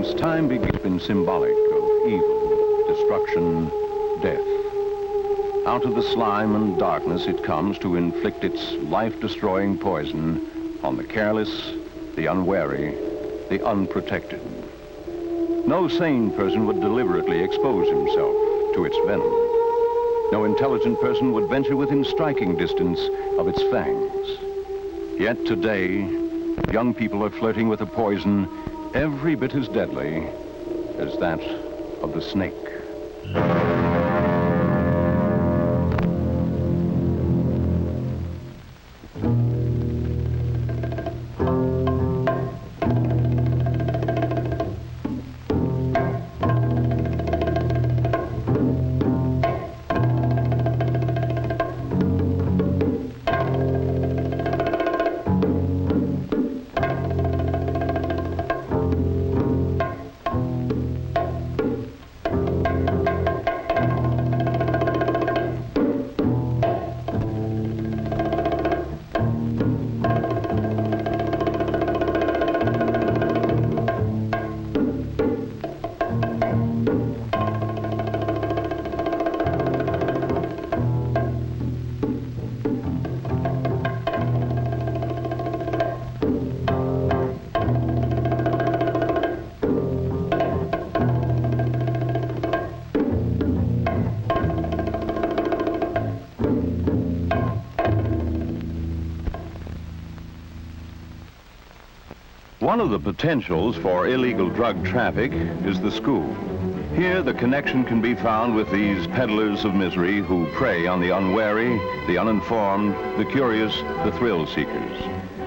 Since time began, been symbolic of evil, destruction, death. Out of the slime and darkness it comes to inflict its life-destroying poison on the careless, the unwary, the unprotected. No sane person would deliberately expose himself to its venom. No intelligent person would venture within striking distance of its fangs. Yet today, young people are flirting with a poison every bit as deadly as that of the snake. One of the potentials for illegal drug traffic is the school. Here, the connection can be found with these peddlers of misery who prey on the unwary, the uninformed, the curious, the thrill seekers.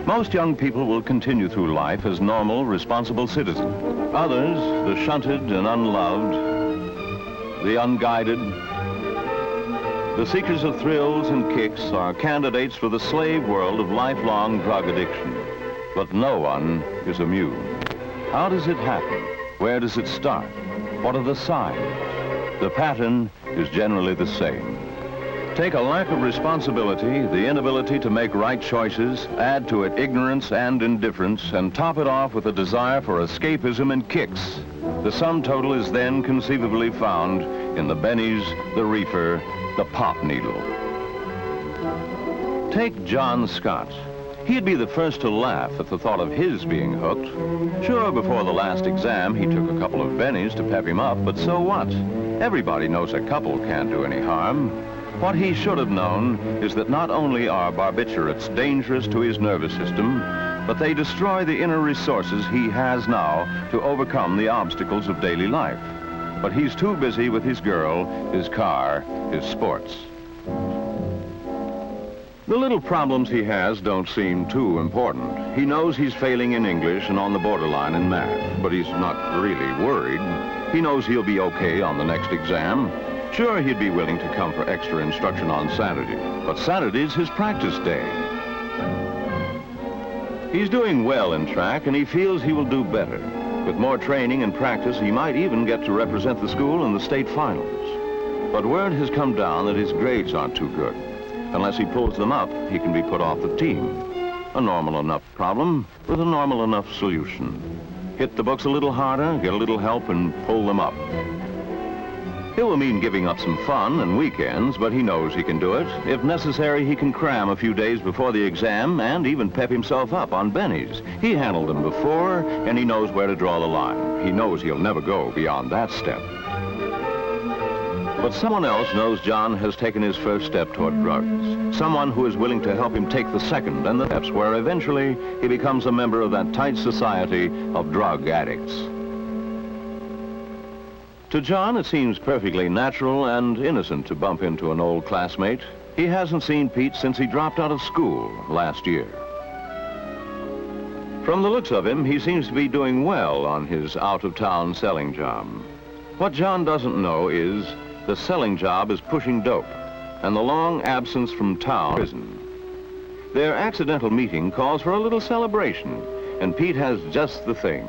Most young people will continue through life as normal, responsible citizens. Others, the shunted and unloved, the unguided, the seekers of thrills and kicks are candidates for the slave world of lifelong drug addiction. But no one is immune. How does it happen? Where does it start? What are the signs? The pattern is generally the same. Take a lack of responsibility, the inability to make right choices, add to it ignorance and indifference, and top it off with a desire for escapism and kicks. The sum total is then conceivably found in the bennies, the reefer, the pop needle. Take John Scott. He'd be the first to laugh at the thought of his being hooked. Sure, before the last exam, he took a couple of bennies to pep him up, but so what? Everybody knows a couple can't do any harm. What he should have known is that not only are barbiturates dangerous to his nervous system, but they destroy the inner resources he has now to overcome the obstacles of daily life. But he's too busy with his girl, his car, his sports. The little problems he has don't seem too important. He knows he's failing in English and on the borderline in math, but he's not really worried. He knows he'll be okay on the next exam. Sure, he'd be willing to come for extra instruction on Saturday, but Saturday's his practice day. He's doing well in track, and he feels he will do better. With more training and practice, he might even get to represent the school in the state finals. But word has come down that his grades aren't too good. Unless he pulls them up, he can be put off the team. A normal enough problem with a normal enough solution. Hit the books a little harder, get a little help, and pull them up. It will mean giving up some fun and weekends, but he knows he can do it. If necessary, he can cram a few days before the exam and even pep himself up on bennies. He handled them before, and he knows where to draw the line. He knows he'll never go beyond that step. But someone else knows John has taken his first step toward drugs. Someone who is willing to help him take the second and the steps where eventually he becomes a member of that tight society of drug addicts. To John, it seems perfectly natural and innocent to bump into an old classmate. He hasn't seen Pete since he dropped out of school last year. From the looks of him, he seems to be doing well on his out-of-town selling job. What John doesn't know is the selling job is pushing dope, and the long absence from town prison. Their accidental meeting calls for a little celebration, and Pete has just the thing.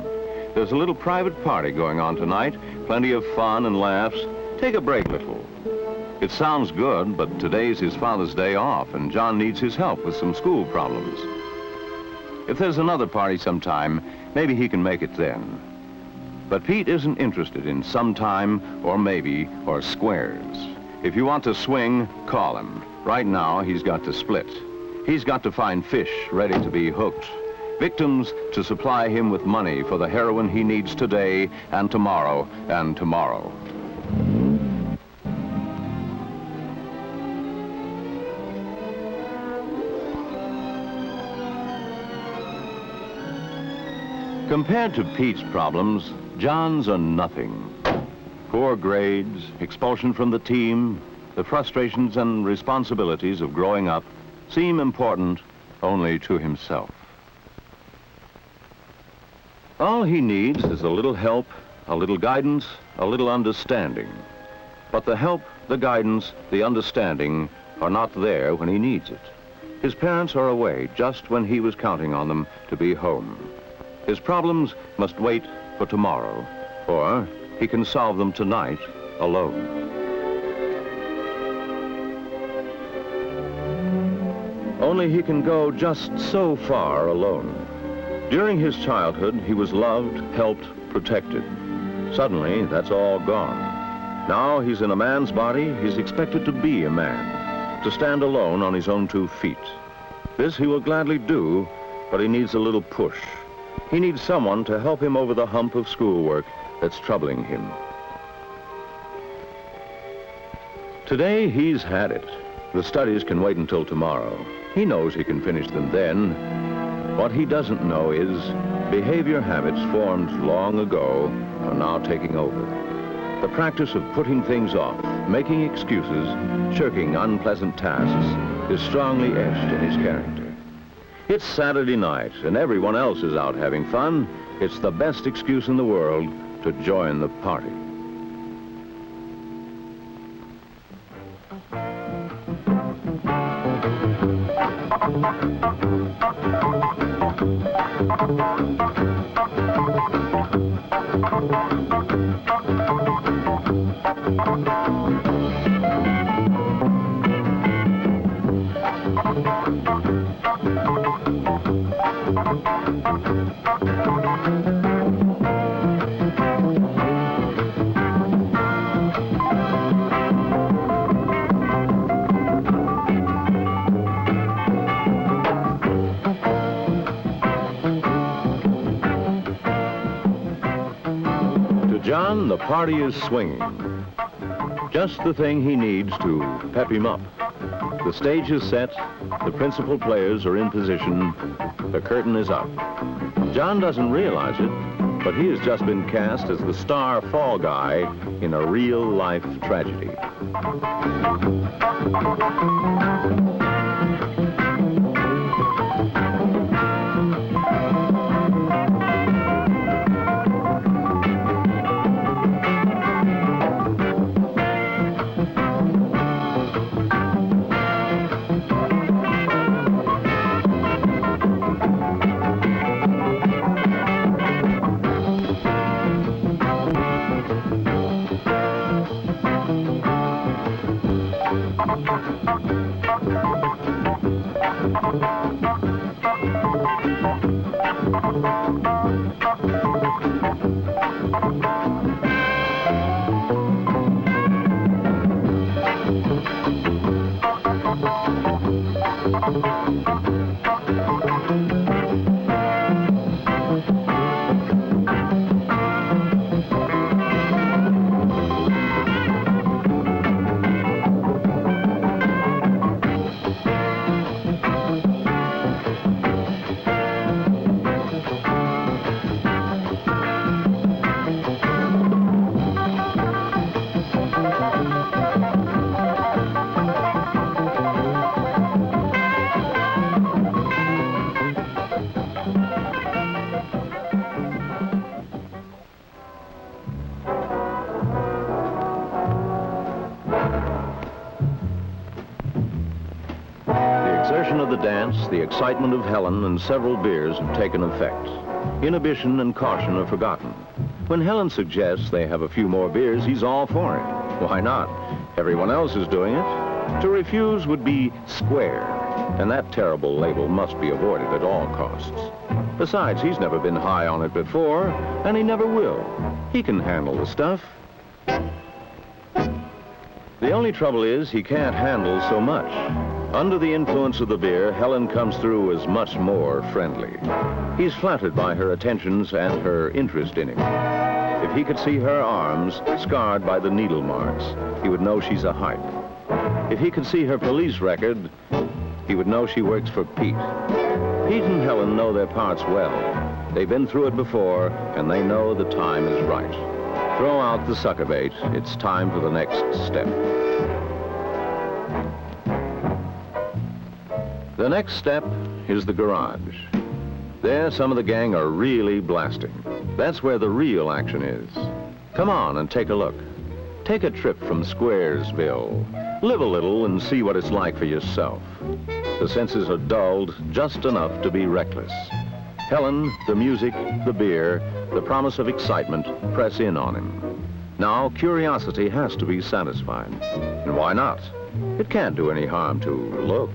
There's a little private party going on tonight, plenty of fun and laughs. Take a break a little. It sounds good, but today's his father's day off, and John needs his help with some school problems. If there's another party sometime, maybe he can make it then. But Pete isn't interested in sometime or maybe or squares. If you want to swing, call him. Right now, he's got to split. He's got to find fish ready to be hooked, victims to supply him with money for the heroin he needs today and tomorrow and tomorrow. Compared to Pete's problems, John's are nothing. Poor grades, expulsion from the team, the frustrations and responsibilities of growing up seem important only to himself. All he needs is a little help, a little guidance, a little understanding. But the help, the guidance, the understanding are not there when he needs it. His parents are away just when he was counting on them to be home. His problems must wait for tomorrow, or he can solve them tonight alone. Only he can go just so far alone. During his childhood, he was loved, helped, protected. Suddenly, that's all gone. Now he's in a man's body, he's expected to be a man, to stand alone on his own 2 feet. This he will gladly do, but he needs a little push. He needs someone to help him over the hump of schoolwork that's troubling him. Today, he's had it. The studies can wait until tomorrow. He knows he can finish them then. What he doesn't know is behavior habits formed long ago are now taking over. The practice of putting things off, making excuses, shirking unpleasant tasks is strongly etched in his character. It's Saturday night and everyone else is out having fun. It's the best excuse in the world to join the party. John, the party is swinging. Just the thing he needs to pep him up. The stage is set, the principal players are in position, the curtain is up. John doesn't realize it, but he has just been cast as the star fall guy in a real-life tragedy. Of the dance, the excitement of Helen and several beers have taken effect. Inhibition and caution are forgotten. When Helen suggests they have a few more beers, he's all for it. Why not? Everyone else is doing it. To refuse would be square. and that terrible label must be avoided at all costs. Besides, he's never been high on it before, and he never will. He can handle the stuff. The only trouble is he can't handle so much. Under the influence of the beer, Helen comes through as much more friendly. He's flattered by her attentions and her interest in him. If he could see her arms scarred by the needle marks, he would know she's a hype. If he could see her police record, he would know she works for Pete. Pete and Helen know their parts well. They've been through it before, and they know the time is right. Throw out the sucker bait. It's time for the next step. The next step is the garage. There, some of the gang are really blasting. That's where the real action is. Come on and take a look. Take a trip from Squaresville. Live a little and see what it's like for yourself. The senses are dulled just enough to be reckless. Helen, the music, the beer, the promise of excitement press in on him. Now, curiosity has to be satisfied. And why not? It can't do any harm to look.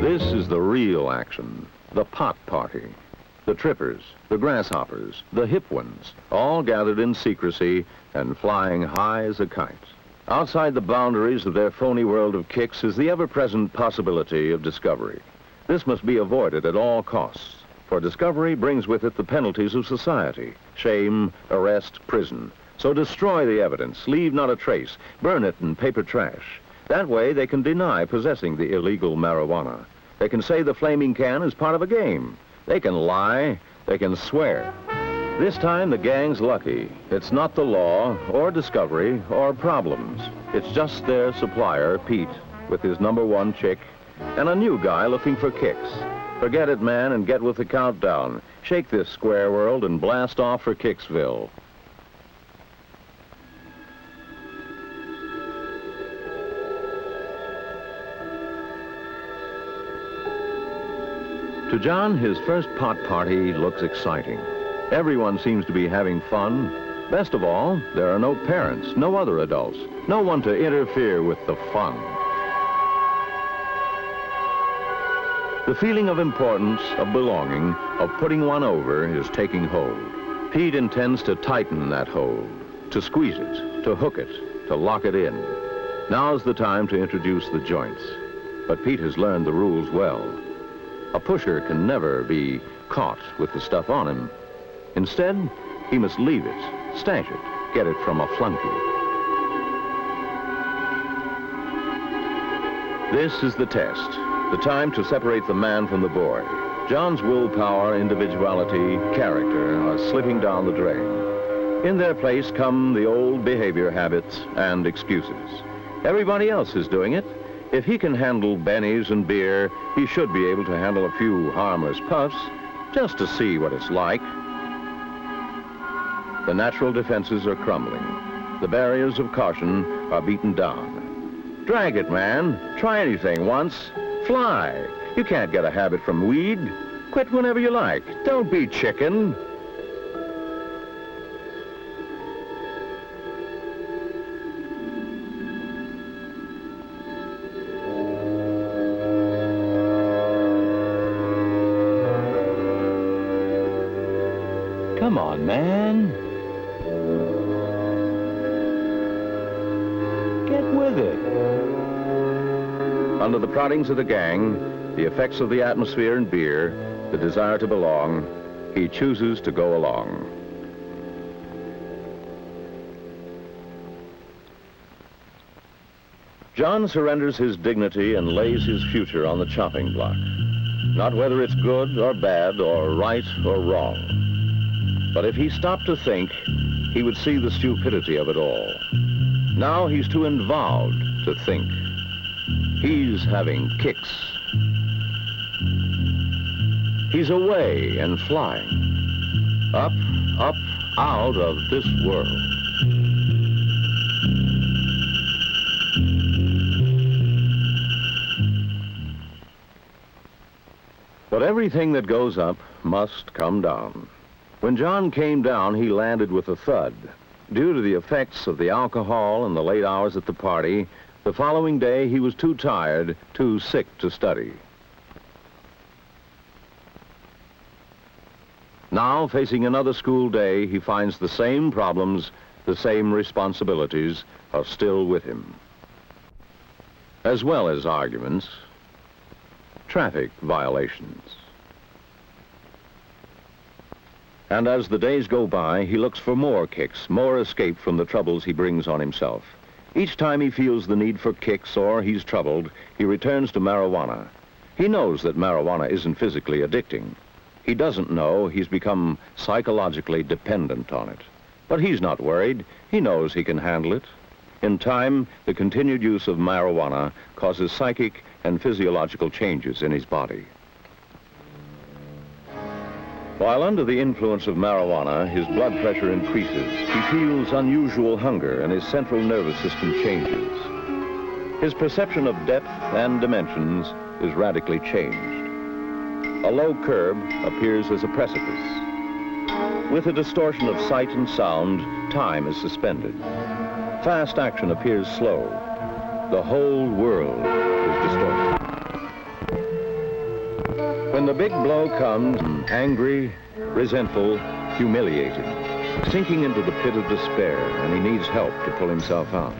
This is the real action, the pot party. The trippers, the grasshoppers, the hip ones, all gathered in secrecy and flying high as a kite. Outside the boundaries of their phony world of kicks is the ever-present possibility of discovery. This must be avoided at all costs, for discovery brings with it the penalties of society: shame, arrest, prison. So destroy the evidence, leave not a trace, burn it in paper trash. That way they can deny possessing the illegal marijuana. They can say the flaming can is part of a game. They can lie, they can swear. This time the gang's lucky. It's not the law, or discovery, or problems. It's just their supplier, Pete, with his #1 chick, and a new guy looking for kicks. Forget it, man, and get with the countdown. Shake this square world and blast off for Kicksville. To John, his first pot party looks exciting. Everyone seems to be having fun. Best of all, there are no parents, no other adults, no one to interfere with the fun. The feeling of importance, of belonging, of putting one over is taking hold. Pete intends to tighten that hold, to squeeze it, to hook it, to lock it in. Now's the time to introduce the joints. But Pete has learned the rules well. A pusher can never be caught with the stuff on him. Instead, he must leave it, stash it, get it from a flunky. This is the test, the time to separate the man from the boy. John's willpower, individuality, character are slipping down the drain. In their place come the old behavior habits and excuses. Everybody else is doing it. If he can handle bennies and beer, he should be able to handle a few harmless puffs, just to see what it's like. The natural defenses are crumbling. The barriers of caution are beaten down. Drag it, man. Try anything once. Fly. You can't get a habit from weed. Quit whenever you like. Don't be chicken. Come on, man. Get with it. Under the proddings of the gang, the effects of the atmosphere and beer, the desire to belong, he chooses to go along. John surrenders his dignity and lays his future on the chopping block. Not whether it's good or bad or right or wrong. But if he stopped to think, he would see the stupidity of it all. Now he's too involved to think. He's having kicks. He's away and flying. Up, up, out of this world. But everything that goes up must come down. When John came down, he landed with a thud. Due to the effects of the alcohol and the late hours at the party, the following day he was too tired, too sick to study. Now, facing another school day, he finds the same problems, the same responsibilities are still with him. As well as arguments, traffic violations. And as the days go by, he looks for more kicks, more escape from the troubles he brings on himself. Each time he feels the need for kicks or he's troubled, he returns to marijuana. He knows that marijuana isn't physically addicting. He doesn't know he's become psychologically dependent on it. But he's not worried. He knows he can handle it. In time, the continued use of marijuana causes psychic and physiological changes in his body. While under the influence of marijuana, his blood pressure increases. He feels unusual hunger and his central nervous system changes. His perception of depth and dimensions is radically changed. A low curb appears as a precipice. With a distortion of sight and sound, time is suspended. Fast action appears slow. The whole world is distorted. When the big blow comes, angry, resentful, humiliated, sinking into the pit of despair, and he needs help to pull himself out.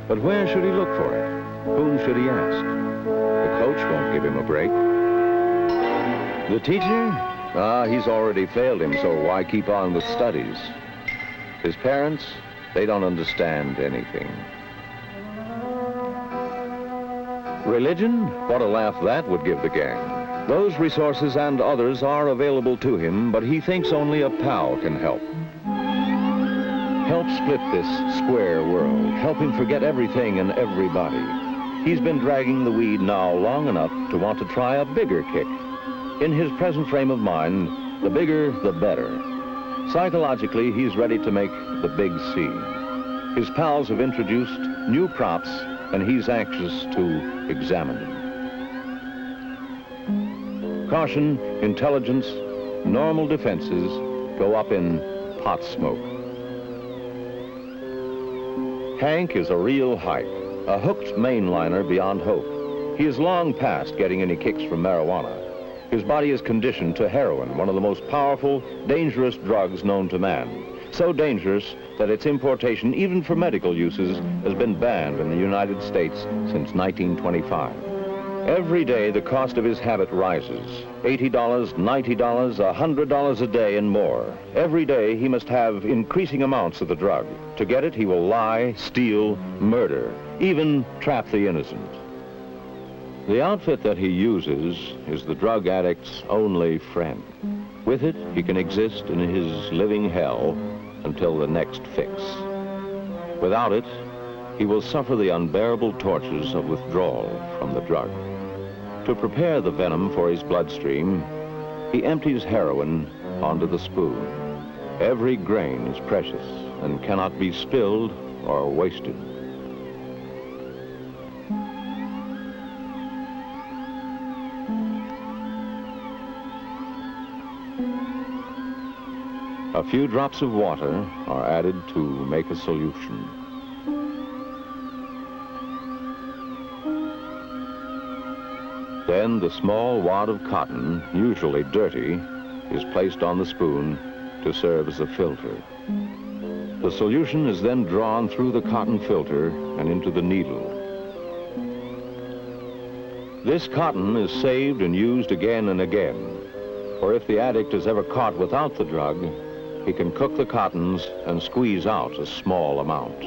But where should he look for it? Whom should he ask? The coach won't give him a break. The teacher? He's already failed him, so why keep on with studies? His parents? They don't understand anything. Religion? What a laugh that would give the gang. Those resources and others are available to him, but he thinks only a pal can help. Help split this square world. Help him forget everything and everybody. He's been dragging the weed now long enough to want to try a bigger kick. In his present frame of mind, the bigger, the better. Psychologically, he's ready to make the big C. His pals have introduced new props, and he's anxious to examine them. Caution, intelligence, normal defenses go up in pot smoke. Hank is a real hike, a hooked mainliner beyond hope. He is long past getting any kicks from marijuana. His body is conditioned to heroin, one of the most powerful, dangerous drugs known to man. So dangerous that its importation, even for medical uses, has been banned in the United States since 1925. Every day, the cost of his habit rises. $80, $90, $100 a day and more. Every day, he must have increasing amounts of the drug. To get it, he will lie, steal, murder, even trap the innocent. The outfit that he uses is the drug addict's only friend. With it, he can exist in his living hell until the next fix. Without it, he will suffer the unbearable tortures of withdrawal from the drug. To prepare the venom for his bloodstream, he empties heroin onto the spoon. Every grain is precious and cannot be spilled or wasted. A few drops of water are added to make a solution. Then the small wad of cotton, usually dirty, is placed on the spoon to serve as a filter. The solution is then drawn through the cotton filter and into the needle. This cotton is saved and used again and again, for if the addict is ever caught without the drug, he can cook the cottons and squeeze out a small amount.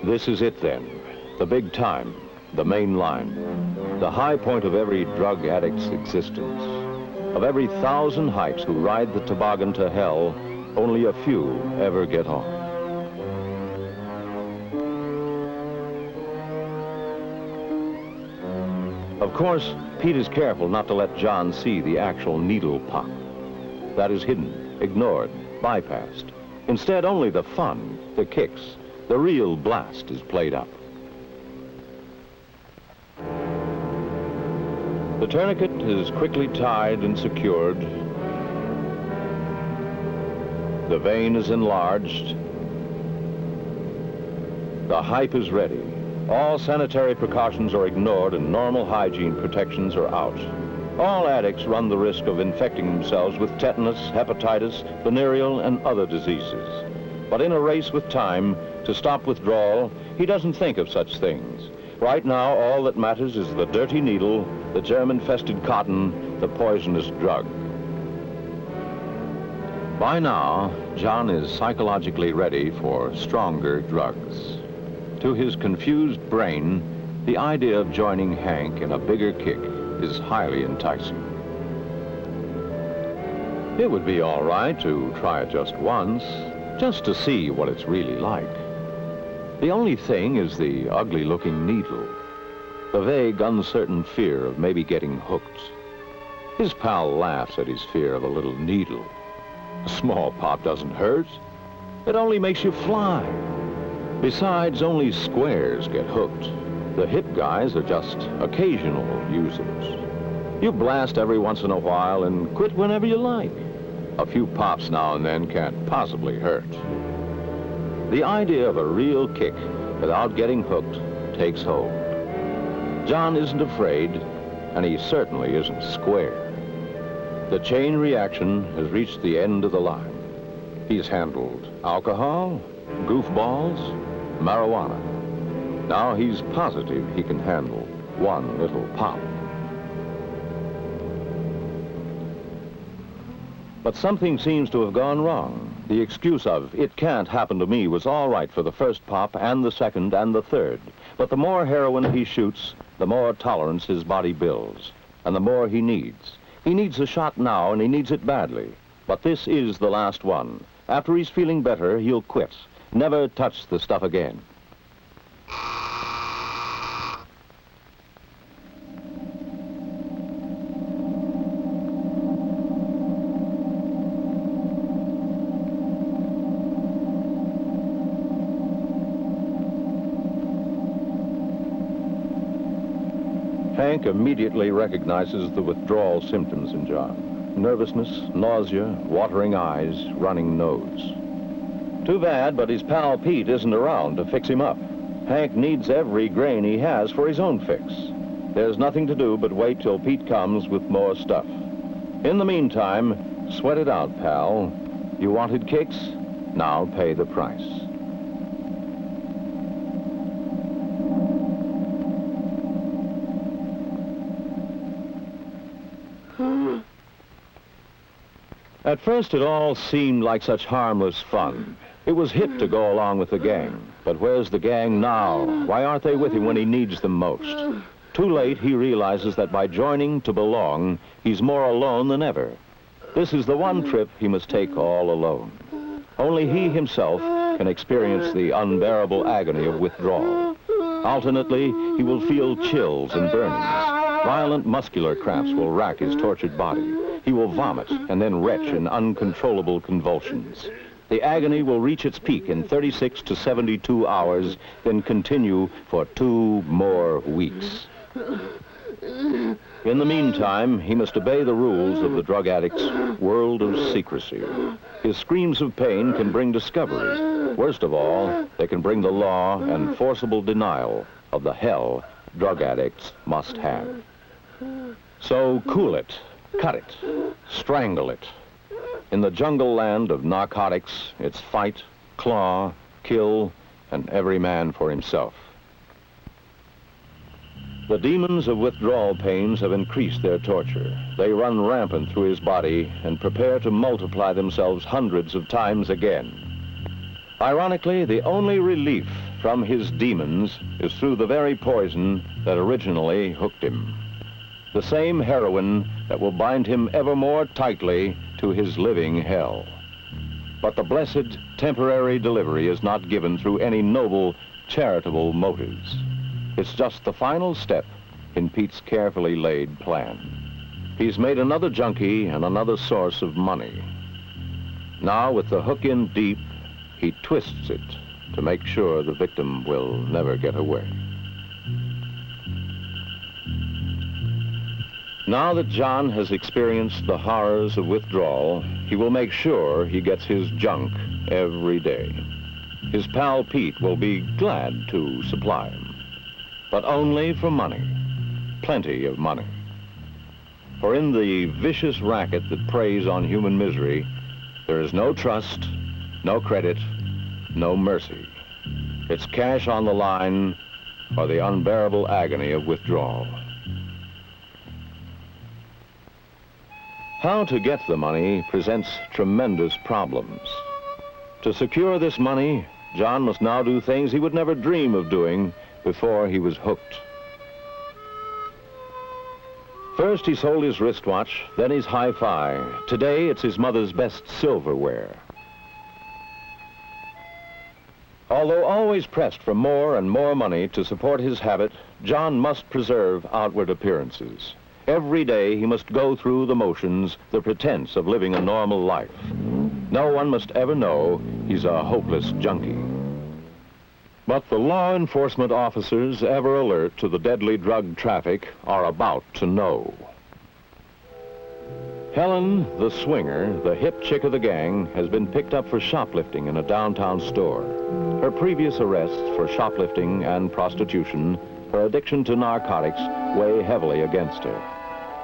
This is it then, the big time, the main line, the high point of every drug addict's existence. Of every 1,000 hikes who ride the toboggan to hell, only a few ever get on. Of course, Pete is careful not to let John see the actual needle pop. that is hidden, ignored, bypassed. Instead, only the fun, the kicks, the real blast is played up. The tourniquet is quickly tied and secured. The vein is enlarged. The hype is ready. All sanitary precautions are ignored and normal hygiene protections are out. All addicts run the risk of infecting themselves with tetanus, hepatitis, venereal, and other diseases. But in a race with time to stop withdrawal, he doesn't think of such things. Right now, all that matters is the dirty needle, the germ-infested cotton, the poisonous drug. By now, John is psychologically ready for stronger drugs. To his confused brain, the idea of joining Hank in a bigger kick is highly enticing. It would be all right to try it just once, just to see what it's really like. The only thing is the ugly-looking needle, the vague, uncertain fear of maybe getting hooked. His pal laughs at his fear of a little needle. A small pop doesn't hurt. It only makes you fly. Besides, only squares get hooked. The hip guys are just occasional users. You blast every once in a while and quit whenever you like. A few pops now and then can't possibly hurt. The idea of a real kick without getting hooked takes hold. John isn't afraid, and he certainly isn't square. The chain reaction has reached the end of the line. He's handled alcohol, goofballs, marijuana. Now he's positive he can handle one little pop. But something seems to have gone wrong. The excuse of, "it can't happen to me," was all right for the first pop and the second and the third. But the more heroin he shoots, the more tolerance his body builds, and the more he needs. He needs a shot now, and he needs it badly. But this is the last one. After he's feeling better, he'll quit. Never touch the stuff again. Hank immediately recognizes the withdrawal symptoms in John. Nervousness, nausea, watering eyes, running nose. Too bad, but his pal Pete isn't around to fix him up. Hank needs every grain he has for his own fix. There's nothing to do but wait till Pete comes with more stuff. In the meantime, sweat it out, pal. You wanted kicks? Now pay the price. At first, it all seemed like such harmless fun. It was hip to go along with the gang. But where's the gang now? Why aren't they with him when he needs them most? Too late, he realizes that by joining to belong, he's more alone than ever. This is the one trip he must take all alone. Only he himself can experience the unbearable agony of withdrawal. Alternately, he will feel chills and burnings. Violent muscular cramps will rack his tortured body. He will vomit and then retch in uncontrollable convulsions. The agony will reach its peak in 36 to 72 hours, then continue for 2 more weeks. In the meantime, he must obey the rules of the drug addict's world of secrecy. His screams of pain can bring discovery. Worst of all, they can bring the law and forcible denial of the hell drug addicts must have. So cool it. Cut it. Strangle it. In the jungle land of narcotics, it's fight, claw, kill, and every man for himself. The demons of withdrawal pains have increased their torture. They run rampant through his body and prepare to multiply themselves hundreds of times again. Ironically, the only relief from his demons is through the very poison that originally hooked him. The same heroin that will bind him ever more tightly to his living hell. But the blessed temporary delivery is not given through any noble, charitable motives. It's just the final step in Pete's carefully laid plan. He's made another junkie and another source of money. Now, with the hook in deep, he twists it to make sure the victim will never get away. Now that John has experienced the horrors of withdrawal, he will make sure he gets his junk every day. His pal Pete will be glad to supply him, but only for money, plenty of money. For in the vicious racket that preys on human misery, there is no trust, no credit, no mercy. It's cash on the line or the unbearable agony of withdrawal. How to get the money presents tremendous problems. To secure this money, John must now do things he would never dream of doing before he was hooked. First, he sold his wristwatch, then his hi-fi. Today, it's his mother's best silverware. Although always pressed for more and more money to support his habit, John must preserve outward appearances. Every day, he must go through the motions, the pretense of living a normal life. No one must ever know he's a hopeless junkie. But the law enforcement officers, ever alert to the deadly drug traffic, are about to know. Helen, the swinger, the hip chick of the gang, has been picked up for shoplifting in a downtown store. Her previous arrests for shoplifting and prostitution, her addiction to narcotics, weigh heavily against her.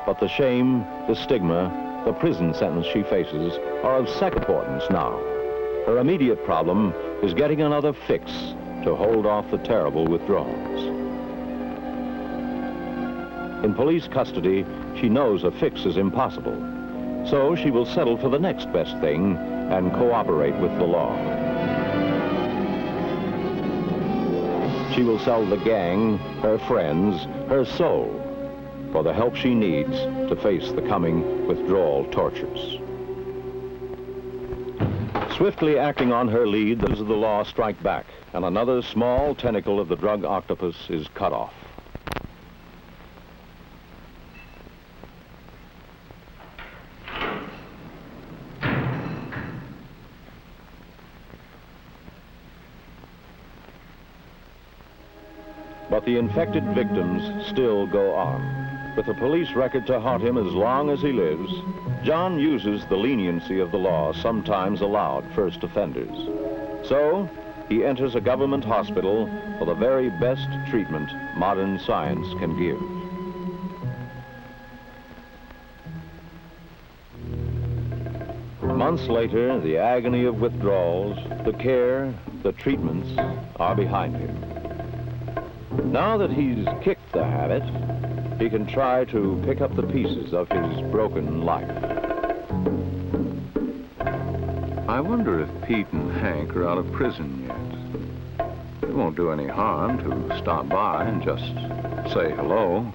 But the shame, the stigma, the prison sentence she faces are of second importance now. Her immediate problem is getting another fix to hold off the terrible withdrawals. In police custody, she knows a fix is impossible. So she will settle for the next best thing and cooperate with the law. She will sell the gang, her friends, her soul for the help she needs to face the coming withdrawal tortures. Swiftly acting on her lead, those of the law strike back, and another small tentacle of the drug octopus is cut off. But the infected victims still go on. With a police record to haunt him as long as he lives, John uses the leniency of the law sometimes allowed first offenders. So, he enters a government hospital for the very best treatment modern science can give. Months later, the agony of withdrawals, the care, the treatments are behind him. Now that he's kicked the habit, he can try to pick up the pieces of his broken life. I wonder if Pete and Hank are out of prison yet. It won't do any harm to stop by and just say hello.